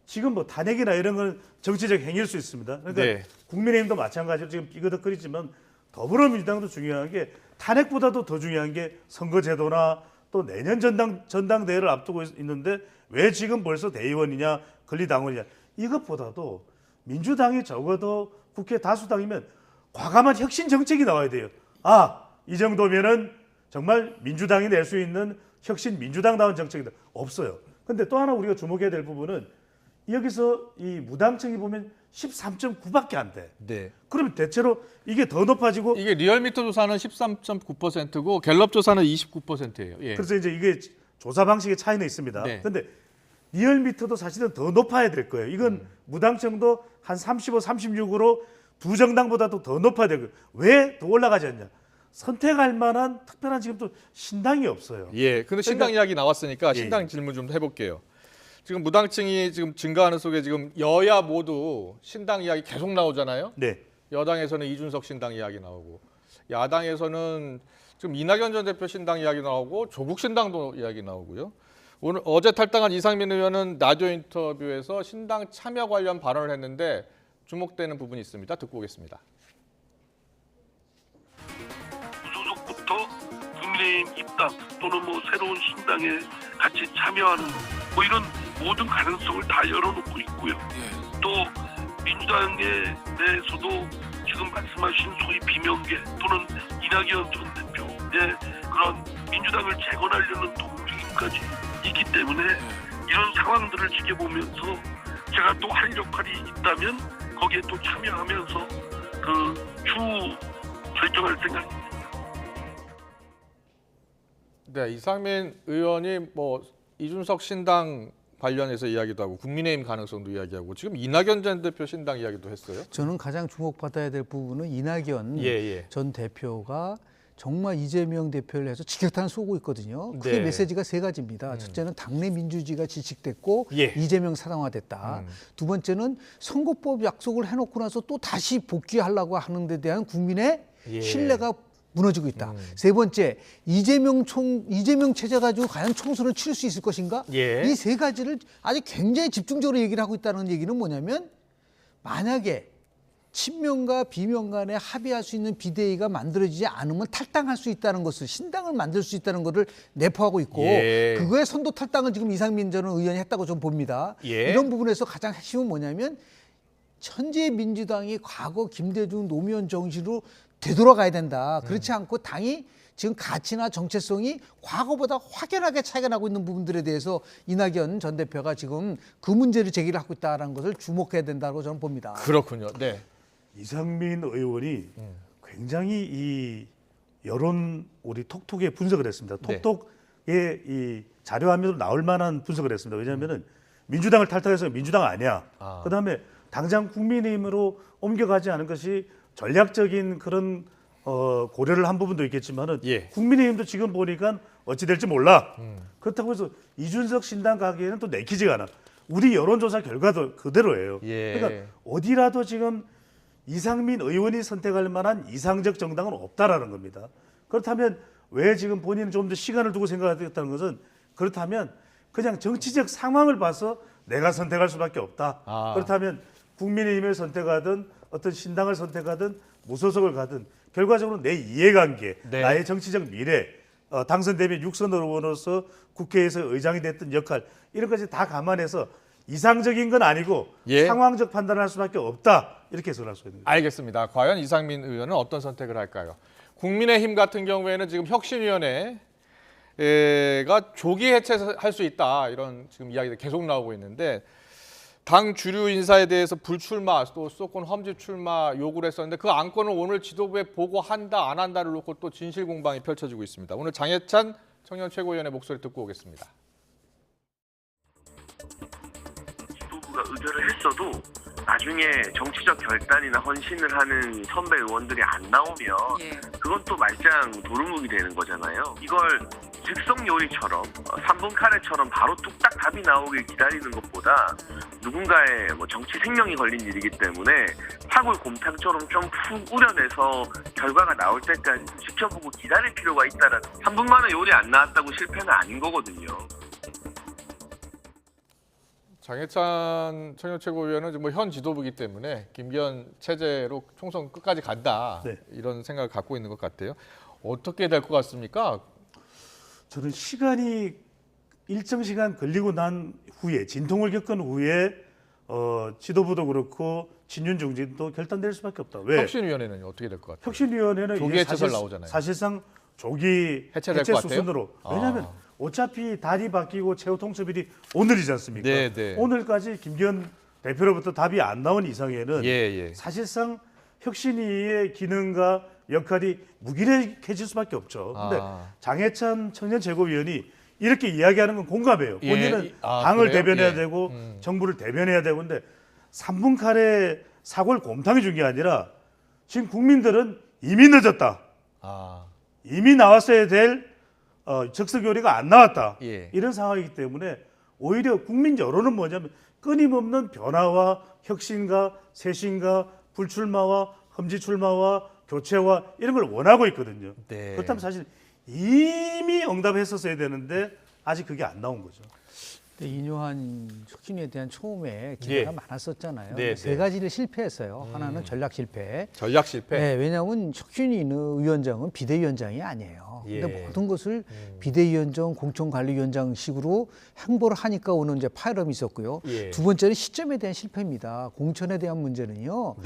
지금 뭐 탄핵이나 이런 건 정치적 행위일 수 있습니다. 그러니까 네. 국민의힘도 마찬가지로 지금 삐그덕거리지만 더불어민주당도 중요한 게 탄핵보다도 더 중요한 게 선거제도나 또 내년 전당대회를 앞두고 있는데 왜 지금 벌써 대의원이냐 권리당원이냐 이것보다도 민주당이 적어도 국회 다수당이면 과감한 혁신 정책이 나와야 돼요. 이 정도면은 정말 민주당이 낼 수 있는 혁신 민주당다운 정책이다. 없어요. 근데 또 하나 우리가 주목해야 될 부분은 여기서 이 무당층이 보면 13.9밖에 안 돼. 네. 그러면 대체로 이게 더 높아지고 이게 리얼미터 조사는 13.9%고 갤럽 조사는 29%예요. 예. 그래서 이제 이게 조사 방식의 차이는 있습니다. 네. 그런데 리얼미터도 사실은 더 높아야 될 거예요. 이건 무당층도 한 35, 36으로 두 정당보다도 더 높아야 되고 왜 더 올라가지 않냐? 선택할 만한 특별한 지금 또 신당이 없어요. 예. 근데 신당 그러니까- 이야기 나왔으니까 신당 질문 좀 해볼게요. 지금 무당층이 지금 증가하는 속에 지금 여야 모두 신당 이야기 계속 나오잖아요. 네. 여당에서는 이준석 신당 이야기 나오고 야당에서는 지금 이낙연 전 대표 신당 이야기 나오고 조국 신당도 이야기 나오고요. 오늘 어제 탈당한 이상민 의원은 라디오 인터뷰에서 신당 참여 관련 발언을 했는데 주목되는 부분이 있습니다. 듣고 오겠습니다. 소속부터 국민의힘 입당 또는 뭐 새로운 신당에 같이 참여하는 뭐 이런 모든 가능성을 다 열어놓고 있고요. 또 민주당에 대해서도 지금 말씀하신 소위 비명계 또는 이낙연 전 대표의 그런 민주당을 재건하려는 동기까지 있기 때문에 이런 상황들을 지켜보면서 제가 또 할 역할이 있다면 거기에 또 참여하면서 그 주 결정할 생각입니다. 네, 이상민 의원이 뭐 이준석 신당 관련해서 이야기도 하고 국민의힘 가능성도 이야기하고 지금 이낙연 전 대표 신당 이야기도 했어요. 저는 가장 주목받아야 될 부분은 이낙연 예. 전 대표가 정말 이재명 대표를 해서 직격탄을 쏘고 있거든요. 크게 네. 메시지가 세 가지입니다. 첫째는 당내 민주주의가 질식됐고 예. 이재명 사당화됐다. 두 번째는 선거법 약속을 해놓고 나서 또 다시 복귀하려고 하는 데 대한 국민의 예. 신뢰가 무너지고 있다. 세 번째, 이재명 체제 가지고 과연 총선을 치를 수 있을 것인가? 예. 이 세 가지를 아주 굉장히 집중적으로 얘기를 하고 있다는 얘기는 뭐냐면 만약에 친명과 비명 간에 합의할 수 있는 비대위가 만들어지지 않으면 탈당할 수 있다는 것을 신당을 만들 수 있다는 것을 내포하고 있고 예. 그거의 선도 탈당을 지금 이상민 전 의원이 했다고 좀 봅니다. 예. 이런 부분에서 가장 핵심은 뭐냐면 현재 민주당이 과거 김대중 노무현 정신으로 되돌아가야 된다. 그렇지 않고 당이 지금 가치나 정체성이 과거보다 확연하게 차이가 나고 있는 부분들에 대해서 이낙연 전 대표가 지금 그 문제를 제기를 하고 있다는 것을 주목해야 된다고 저는 봅니다. 그렇군요. 네. 이상민 의원이 굉장히 이 여론 우리 톡톡에 분석을 했습니다. 네. 톡톡에 이 자료화면으로 나올 만한 분석을 했습니다. 왜냐하면은 민주당을 탈당해서 민주당 아니야. 그다음에 당장 국민의힘으로 옮겨가지 않은 것이 전략적인 그런 고려를 한 부분도 있겠지만은 예. 국민의힘도 지금 보니까 어찌 될지 몰라. 그렇다고 해서 이준석 신당 가기에는 또 내키지가 않아. 우리 여론조사 결과도 그대로예요. 예. 그러니까 어디라도 지금 이상민 의원이 선택할 만한 이상적 정당은 없다라는 겁니다. 그렇다면 왜 지금 본인은 좀 더 시간을 두고 생각하겠다는 것은 그렇다면 그냥 정치적 상황을 봐서 내가 선택할 수밖에 없다. 그렇다면 국민의힘을 선택하든 어떤 신당을 선택하든 무소속을 가든 결과적으로 내 이해관계, 네. 나의 정치적 미래, 당선되면 6선 의원으로서 국회에서 의장이 됐던 역할 이런 것이 다 감안해서 이상적인 건 아니고 예. 상황적 판단을 할 수밖에 없다. 이렇게 해석할 수 있는 거죠. 알겠습니다. 과연 이상민 의원은 어떤 선택을 할까요? 국민의힘 같은 경우에는 지금 혁신위원회가 조기 해체할 수 있다 이런 지금 이야기가 계속 나오고 있는데 당 주류 인사에 대해서 불출마 또 수도권 험지 출마 요구를 했었는데 그 안건을 오늘 지도부에 보고한다 안 한다를 놓고 또 진실 공방이 펼쳐지고 있습니다. 오늘 장해찬 청년 최고위원의 목소리 듣고 오겠습니다. 지도부가 의결을 했어도 나중에 정치적 결단이나 헌신을 하는 선배 의원들이 안 나오면 그건 또 말짱 도루묵이 되는 거잖아요. 이걸 즉석 요리처럼 3분 카레처럼 바로 뚝딱 답이 나오길 기다리는 것보다 누군가의 뭐 정치 생명이 걸린 일이기 때문에 사골 곰탕처럼 좀 푹 우려내서 결과가 나올 때까지 지켜보고 기다릴 필요가 있다라는 3분 만에 요리 안 나왔다고 실패는 아닌 거거든요. 장해찬 청년 최고위원은 뭐 현 지도부이기 때문에 김기현 체제로 총선 끝까지 간다 이런 생각을 갖고 있는 것 같아요. 어떻게 될 것 같습니까? 저는 시간이 일정 시간 걸리고 난 후에 진통을 겪은 후에 지도부도 그렇고 친윤중진도 결단될 수밖에 없다. 왜? 혁신위원회는 어떻게 될 것 같아요? 혁신위원회는 조기 이게 해체설 나오잖아요. 사실상 조기 해체될 해체 것 같아요? 수순으로. 왜냐하면 어차피 달이 바뀌고 최후 통첩일이 오늘이지 않습니까? 네. 오늘까지 김기현 대표로부터 답이 안 나온 이상에는 사실상 혁신위의 기능과 역할이 무기력해질 수밖에 없죠. 근데 장해찬 청년 최고위원이 이렇게 이야기하는 건 공감해요. 본인은 당을 대변해야 되고 정부를 대변해야 되고 근데 3분 카레 사골 곰탕이 준 게 아니라 지금 국민들은 이미 늦었다. 이미 나왔어야 될 적석요리가 안 나왔다. 이런 상황이기 때문에 오히려 국민 여론은 뭐냐면 끊임없는 변화와 혁신과 쇄신과 불출마와 험지 출마와 교체와 이런 걸 원하고 있거든요. 그렇다면 사실 이미 응답했었어야 되는데 아직 그게 안 나온 거죠. 인요한 혁신에 대한 처음에 기대가 많았었잖아요. 세 가지를 실패했어요. 하나는 전략 실패. 전략 실패. 네, 왜냐하면 혁신위원장은 비대위원장이 아니에요. 근데 모든 것을 비대위원장, 공천관리위원장식으로 행보를 하니까 오는 이제 파열음이 있었고요. 두 번째는 시점에 대한 실패입니다. 공천에 대한 문제는요.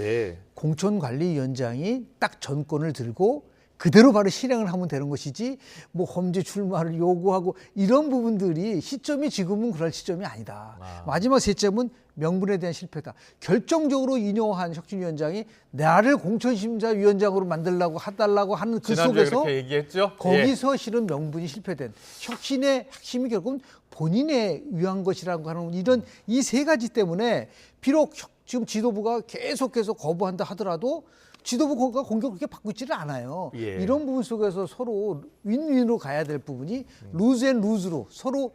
공천관리위원장이 딱 전권을 들고 그대로 바로 실행을 하면 되는 것이지 뭐 험지 출마를 요구하고 이런 부분들이 시점이 지금은 그럴 시점이 아니다. 마지막 세 점은 명분에 대한 실패다. 결정적으로 인요한 혁신위원장이 나를 공천심사위원장으로 만들라고 해달라고 하는 그 속에서 거기서 실은 명분이 실패된 혁신의 핵심이 결국은 본인에 위한 것이라고 하는 이런 이 세 가지 때문에 비록 지금 지도부가 계속해서 거부한다 하더라도 지도부가 공격을 그렇게 받고 있지는 않아요. 이런 부분 속에서 서로 윈윈으로 가야 될 부분이 루즈 앤 루즈로 서로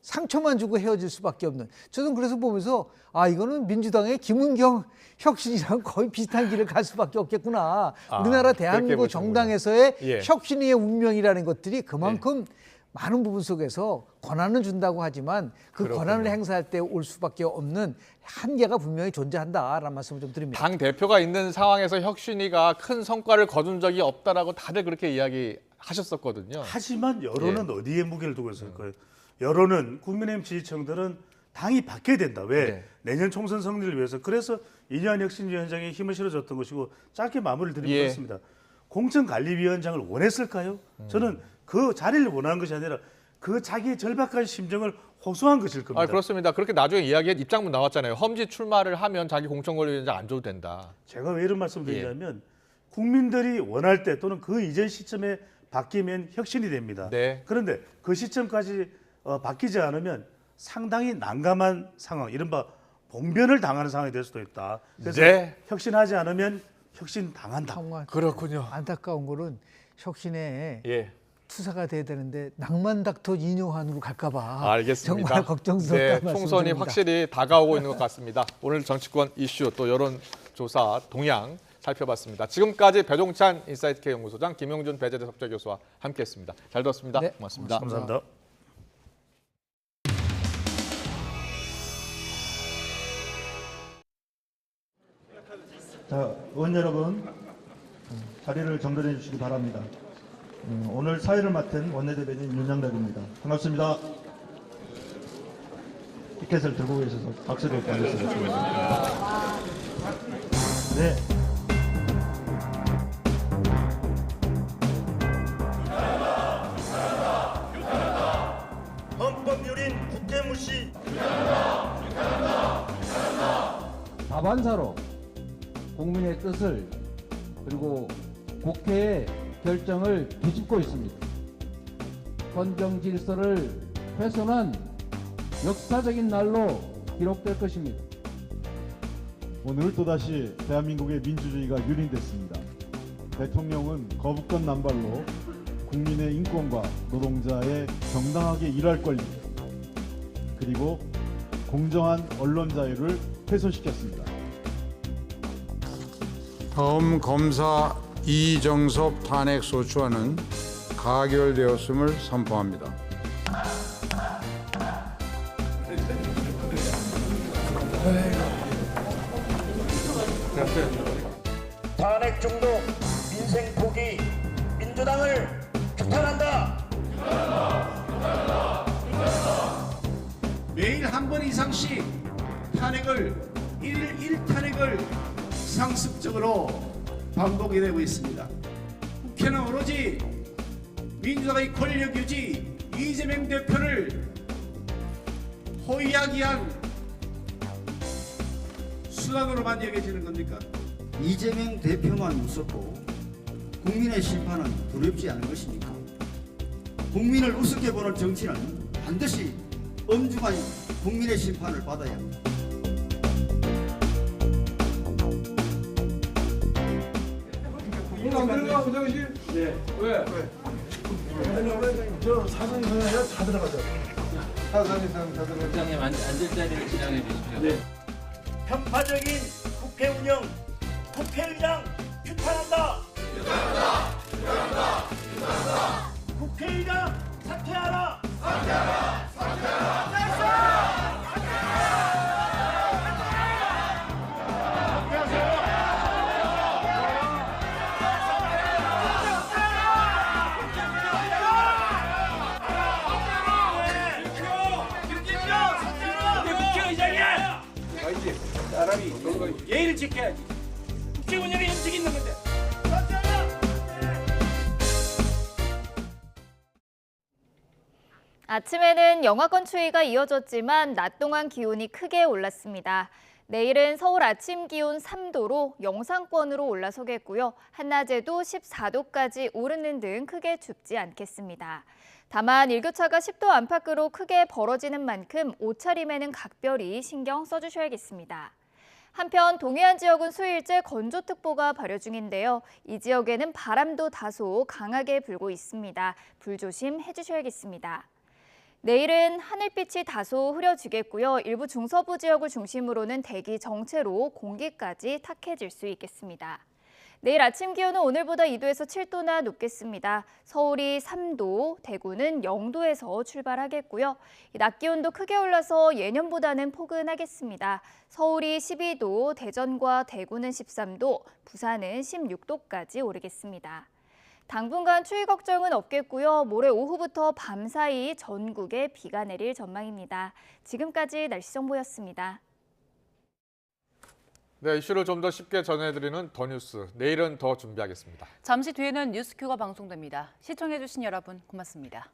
상처만 주고 헤어질 수밖에 없는. 저는 그래서 보면서 이거는 민주당의 김은경 혁신이랑 거의 비슷한 길을 갈 수밖에 없겠구나. 우리나라 대한민국 정당에서의 혁신의 운명이라는 것들이 그만큼 많은 부분 속에서 권한을 준다고 하지만 그 권한을 행사할 때 올 수밖에 없는 한계가 분명히 존재한다라는 말씀을 좀 드립니다. 당 대표가 있는 상황에서 혁신위가 큰 성과를 거둔 적이 없다라고 다들 그렇게 이야기하셨었거든요. 하지만 여론은 어디에 무게를 두고 있을까요? 여론은 국민의힘 지지층들은 당이 바뀌어야 된다. 왜? 내년 총선 승리를 위해서. 그래서 인요한 혁신위원장에 힘을 실어줬던 것이고 짧게 마무리를 드리면 그렇습니다. 공천관리위원장을 원했을까요? 저는 그 자리를 원하는 것이 아니라 그 자기의 절박한 심정을 호소한 것일 겁니다. 그렇습니다. 그렇게 나중에 이야기한 입장문 나왔잖아요. 험지 출마를 하면 자기 공천관리위원장 안 줘도 된다. 제가 왜 이런 말씀을 드리냐면 국민들이 원할 때 또는 그 이전 시점에 바뀌면 혁신이 됩니다. 그런데 그 시점까지 바뀌지 않으면 상당히 난감한 상황, 이른바 봉변을 당하는 상황이 될 수도 있다. 그래서 혁신하지 않으면 혁신 당한다. 그렇군요. 안타까운 거는 혁신에 투사가 돼야 되는데 낭만닥터 인요한으로 갈까봐 알겠습니다. 정말 걱정스럽다. 총선이 확실히 다가오고 있는 것 같습니다. 오늘 정치권 이슈 또 여론조사 동향 살펴봤습니다. 지금까지 배종찬 인사이트K 연구소장 김용준 배재대 석좌교수와 함께했습니다. 잘 들었습니다. 고맙습니다. 감사합니다. 자, 의원 여러분, 자리를 정돈해 주시기 바랍니다. 오늘 사회를 맡은 원내대변인 윤장덕입니다. 반갑습니다. 티켓을 들고 계셔서 박수를 보내주셨습니다. 네. 헌법유린 국회 무시. 다반사로 국민의 뜻을 그리고 국회의 결정을 뒤집고 있습니다. 헌정 질서를 훼손한 역사적인 날로 기록될 것입니다. 오늘 또다시 대한민국의 민주주의가 유린됐습니다. 대통령은 거부권 남발로 국민의 인권과 노동자의 정당하게 일할 권리 그리고 공정한 언론 자유를 훼손시켰습니다. 다음 검사 이정섭 탄핵 소추안은 가결되었음을 선포합니다. 탄핵 중독, 민생 포기, 민주당을 규탄한다. 매일 한 번 이상씩 탄핵을 1탄핵을 상습적으로 반복해내고 있습니다. 국회는 오로지 민주당의 권력 유지, 이재명 대표를 호위하기 위한 수단으로만 여겨지는 겁니까? 이재명 대표만 무섭고 국민의 심판은 두렵지 않은 것입니까? 국민을 우습게 보는 정치는 반드시 엄중한 국민의 심판을 받아야 합니다. 안 들어가 부장실? 네. 왜? 저 사장님 그냥 다 들어가죠. 사장님 다 들어가. 부장님 앉을 자리를 지정해 주십시오. 네. 편파적인 국회 운영, 국회의장 규탄한다. 국회의장 사퇴하라. 사람이 예의를 지켜야지. 국회 운영에 염증이 있는 건데. 아침에는 영하권 추위가 이어졌지만 낮 동안 기온이 크게 올랐습니다. 내일은 서울 아침 기온 3도로 영상권으로 올라서겠고요. 한낮에도 14도까지 오르는 등 크게 춥지 않겠습니다. 다만 일교차가 10도 안팎으로 크게 벌어지는 만큼 옷차림에는 각별히 신경 써주셔야겠습니다. 한편 동해안 지역은 수일째 건조특보가 발효 중인데요. 이 지역에는 바람도 다소 강하게 불고 있습니다. 불조심해 주셔야겠습니다. 내일은 하늘빛이 다소 흐려지겠고요. 일부 중서부 지역을 중심으로는 대기 정체로 공기까지 탁해질 수 있겠습니다. 내일 아침 기온은 오늘보다 2도에서 7도나 높겠습니다. 서울이 3도, 대구는 0도에서 출발하겠고요. 낮 기온도 크게 올라서 예년보다는 포근하겠습니다. 서울이 12도, 대전과 대구는 13도, 부산은 16도까지 오르겠습니다. 당분간 추위 걱정은 없겠고요. 모레 오후부터 밤사이 전국에 비가 내릴 전망입니다. 지금까지 날씨 정보였습니다. 네, 이슈를 좀 더 쉽게 전해드리는 더 뉴스. 내일은 더 준비하겠습니다. 잠시 뒤에는 뉴스큐가 방송됩니다. 시청해주신 여러분 고맙습니다.